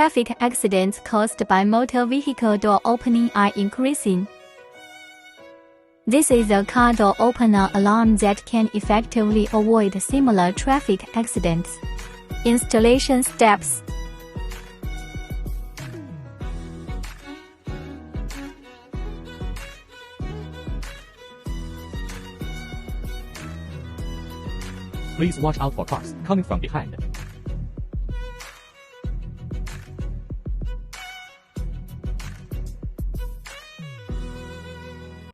traffic accidents caused by motor vehicle door opening are increasing. This is a car door opener alarm that can effectively avoid similar traffic accidents. Installation steps. Please watch out for cars coming from behind.